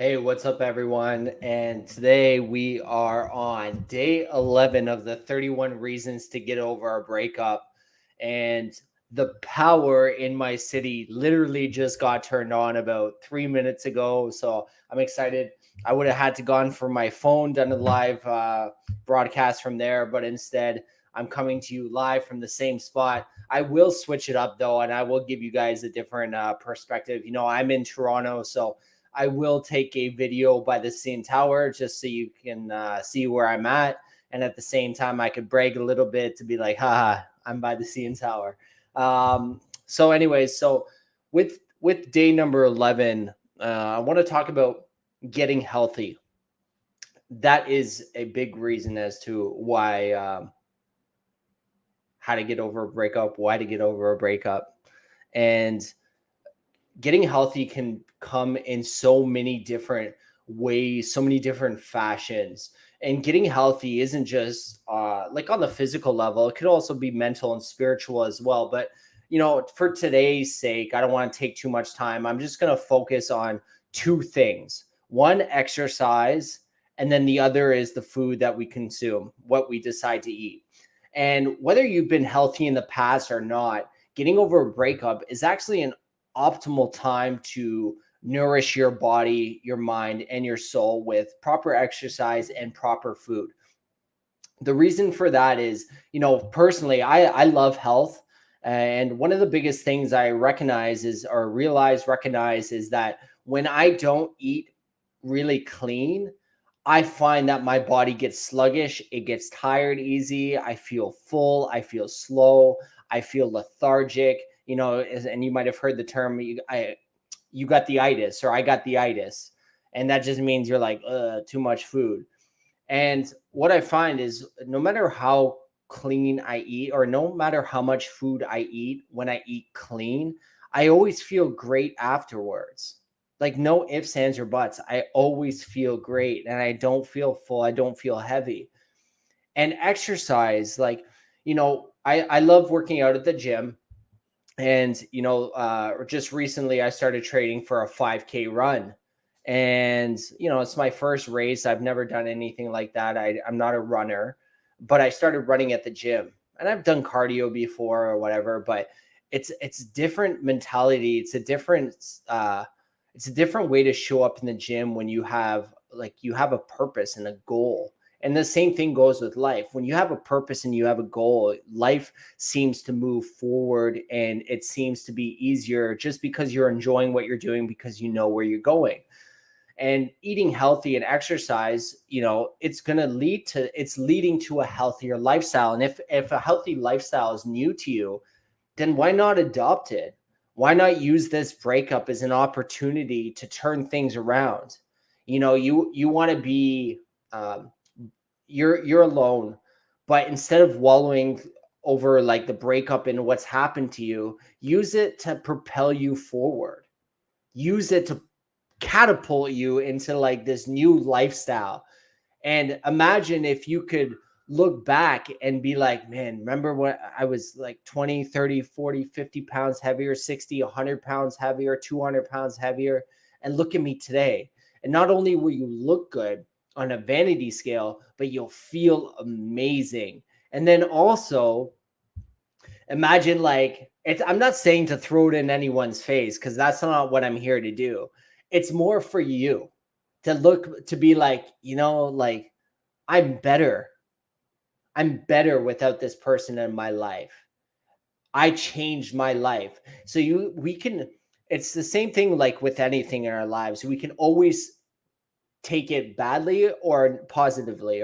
Hey, what's up, everyone? And today we are on day 11 of the 31 reasons to get over a breakup. And the power in my city literally just got turned on about 3 minutes ago. So I'm excited. I would have had to gone for my phone, done a live broadcast from there, but instead I'm coming to you live from the same spot. I will switch it up though, and I will give you guys a different perspective. I'm in Toronto, so I will take a video by the CN Tower just so you can see where I'm at. And at the same time, I could brag a little bit to be like, haha, I'm by the CN Tower. So with day number 11, I want to talk about getting healthy. That is a big reason as to why, how to get over a breakup, why to get over a breakup. And getting healthy can come in so many different ways, so many different fashions. And getting healthy isn't just like on the physical level, it could also be mental and spiritual as well. But, for today's sake, I don't want to take too much time. I'm just going to focus on two things: one, exercise, and then the other is the food that we consume, what we decide to eat. And whether you've been healthy in the past or not, getting over a breakup is actually an optimal time to nourish your body, your mind, and your soul with proper exercise and proper food. The reason for that is, personally, I love health. And one of the biggest things I recognize is, or recognize is that when I don't eat really clean, I find that my body gets sluggish. It gets tired easy. I feel full. I feel slow. I feel lethargic. And you might have heard the term, you got the itis, or I got the itis. And that just means you're like, too much food. And what I find is no matter how clean I eat, or no matter how much food I eat, when I eat clean, I always feel great afterwards. Like no ifs, ands, or buts. I always feel great and I don't feel full. I don't feel heavy. And exercise, like, I love working out at the gym. And, just recently I started training for a 5K run. And, it's my first race. I've never done anything like that. I'm not a runner, but I started running at the gym, and I've done cardio before or whatever, but it's different mentality. It's a different way to show up in the gym when you have a purpose and a goal. And the same thing goes with life. When you have a purpose and you have a goal, life seems to move forward and it seems to be easier just because you're enjoying what you're doing, because you know where you're going. And eating healthy and exercise, it's leading to a healthier lifestyle. And if a healthy lifestyle is new to you, then why not adopt it? Why not use this breakup as an opportunity to turn things around? You want to be, um, you're alone, but instead of wallowing over like the breakup and what's happened to you, use it to propel you forward. Use it to catapult you into like this new lifestyle. And imagine if you could look back and be like, man, remember when I was like 20, 30, 40, 50 pounds heavier, 60, 100 pounds heavier, 200 pounds heavier, and look at me today. And not only will you look good on a vanity scale, but you'll feel amazing. And then also imagine, like, I'm not saying to throw it in anyone's face, because that's not what I'm here to do. It's more for you to be like, like, I'm better. I'm better without this person in my life. I changed my life. So we can, it's the same thing like with anything in our lives. We can always take it badly or positively,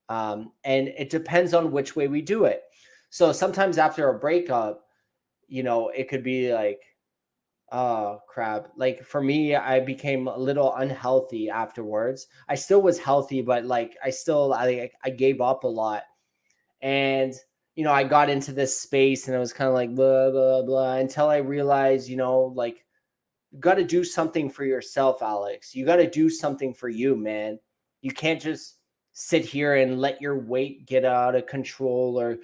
and it depends on which way we do it. So sometimes after a breakup, it could be like, oh crap. Like for me, I became a little unhealthy afterwards. I still was healthy, but like I gave up a lot. And I got into this space and it was kind of like blah blah blah until I realized, like, you got to do something for yourself, Alex. You got to do something for you, man. You can't just sit here and let your weight get out of control, or,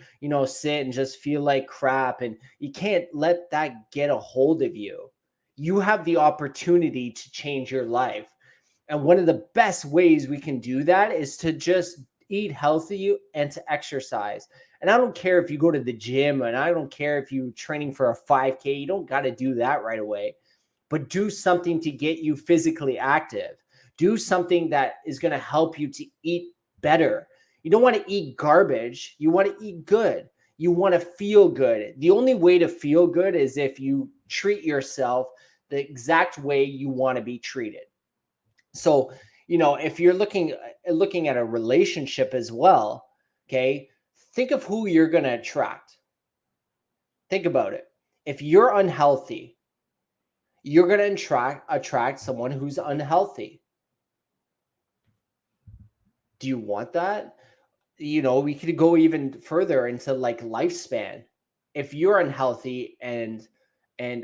sit and just feel like crap. And you can't let that get a hold of you. You have the opportunity to change your life. And one of the best ways we can do that is to just eat healthy and to exercise. And I don't care if you go to the gym, and I don't care if you're training for a 5K. You don't got to do that right away, but do something to get you physically active. Do something that is going to help you to eat better. You don't want to eat garbage. You want to eat good. You want to feel good. The only way to feel good is if you treat yourself the exact way you want to be treated. So, if you're looking at a relationship as well, okay, think of who you're going to attract. Think about it. If you're unhealthy, you're going to attract someone who's unhealthy. Do you want that? We could go even further into like lifespan. If you're unhealthy, and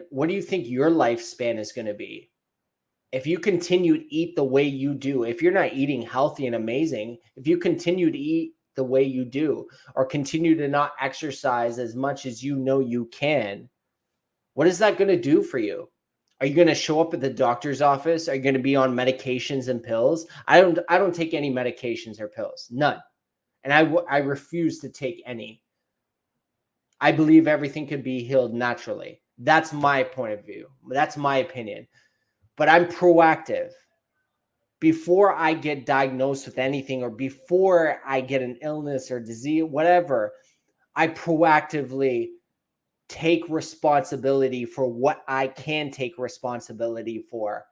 what do you think your lifespan is going to be? If you continue to eat the way you do, if you're not eating healthy and amazing, if you continue to eat the way you do, or continue to not exercise as much as you can, what is that going to do for you? Are you going to show up at the doctor's office? Are you going to be on medications and pills? I don't take any medications or pills, none. And I refuse to take any. I believe everything could be healed naturally. That's my point of view. That's my opinion. But I'm proactive. Before I get diagnosed with anything, or before I get an illness or disease, whatever, I proactively take responsibility for what I can take responsibility for.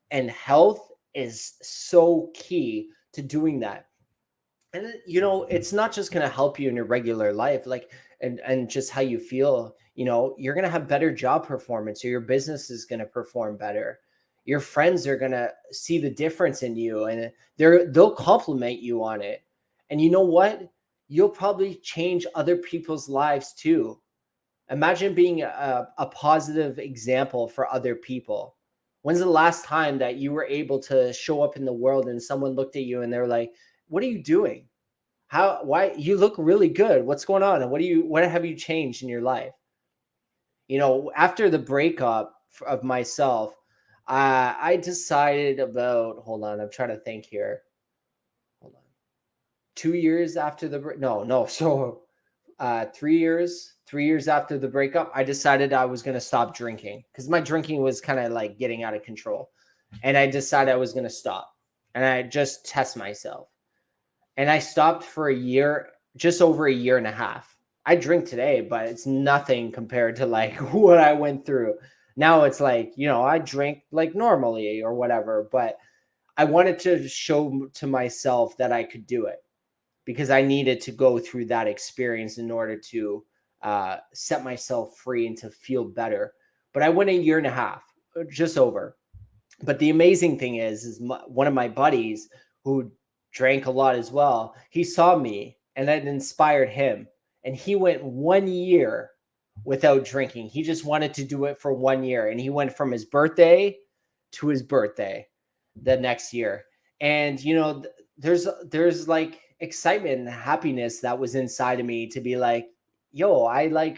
And health is so key to doing that. And it's not just going to help you in your regular life, like, and just how you feel. You're going to have better job performance, or your business is going to perform better. Your friends are going to see the difference in you, and they'll compliment you on it. And you know what? You'll probably change other people's lives too. Imagine being a positive example for other people. When's the last time that you were able to show up in the world and someone looked at you and they're like, what are you doing? Why you look really good? What's going on? And what have you changed in your life? After the breakup of myself, I decided about, hold on, I'm trying to think here. Hold on. 2 years after so 3 years after the breakup, I decided I was going to stop drinking, because my drinking was kind of like getting out of control. And I decided I was going to stop, and I just test myself. And I stopped for a year, just over a year and a half. I drink today, but it's nothing compared to like what I went through. Now it's like, I drink like normally or whatever, but I wanted to show to myself that I could do it, because I needed to go through that experience in order to set myself free and to feel better. But I went a year and a half, just over. But the amazing thing is one of my buddies who drank a lot as well, he saw me and that inspired him. And he went 1 year without drinking. He just wanted to do it for 1 year. And he went from his birthday to his birthday the next year. And, there's like excitement and happiness that was inside of me to be like, yo, I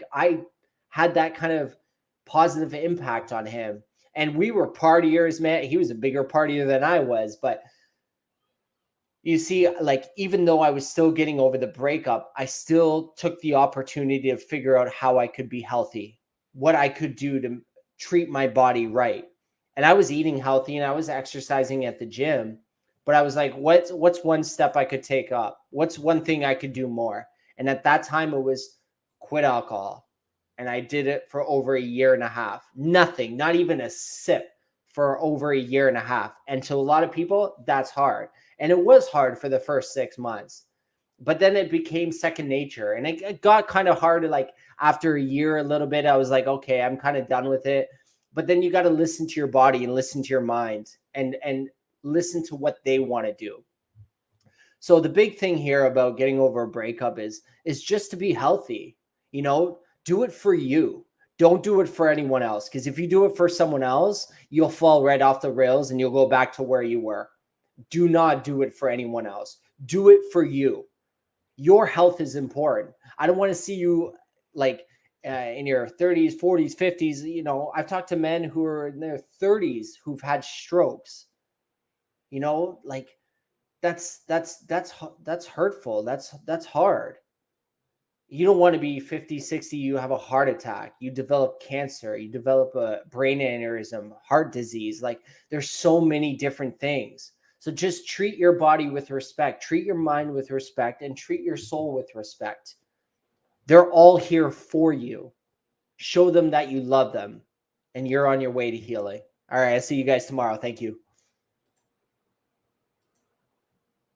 had that kind of positive impact on him. And we were partiers, man. He was a bigger partier than I was. But you see, like, even though I was still getting over the breakup, I still took the opportunity to figure out how I could be healthy, what I could do to treat my body right. And I was eating healthy and I was exercising at the gym. But I was like, what's one step I could take up? What's one thing I could do more? And at that time, it was quit alcohol. And I did it for over a year and a half. Nothing, not even a sip, for over a year and a half. And to a lot of people, that's hard. And it was hard for the first 6 months. But then it became second nature. And it got kind of hard, like after a year, a little bit. I was like, okay, I'm kind of done with it. But then you got to listen to your body and listen to your mind and listen to what they want to do. So the big thing here about getting over a breakup is just to be healthy. Do it for you. Don't do it for anyone else. Because if you do it for someone else, you'll fall right off the rails and you'll go back to where you were. Do not do it for anyone else. Do it for you. Your health is important. I don't want to see you like in your 30s, 40s, 50s. I've talked to men who are in their 30s who've had strokes. You know, like that's hurtful. That's hard. You don't want to be 50, 60, you have a heart attack, you develop cancer, you develop a brain aneurysm, heart disease. Like there's so many different things. So just treat your body with respect, treat your mind with respect, and treat your soul with respect. They're all here for you. Show them that you love them, and you're on your way to healing. All right, I'll see you guys tomorrow. Thank you.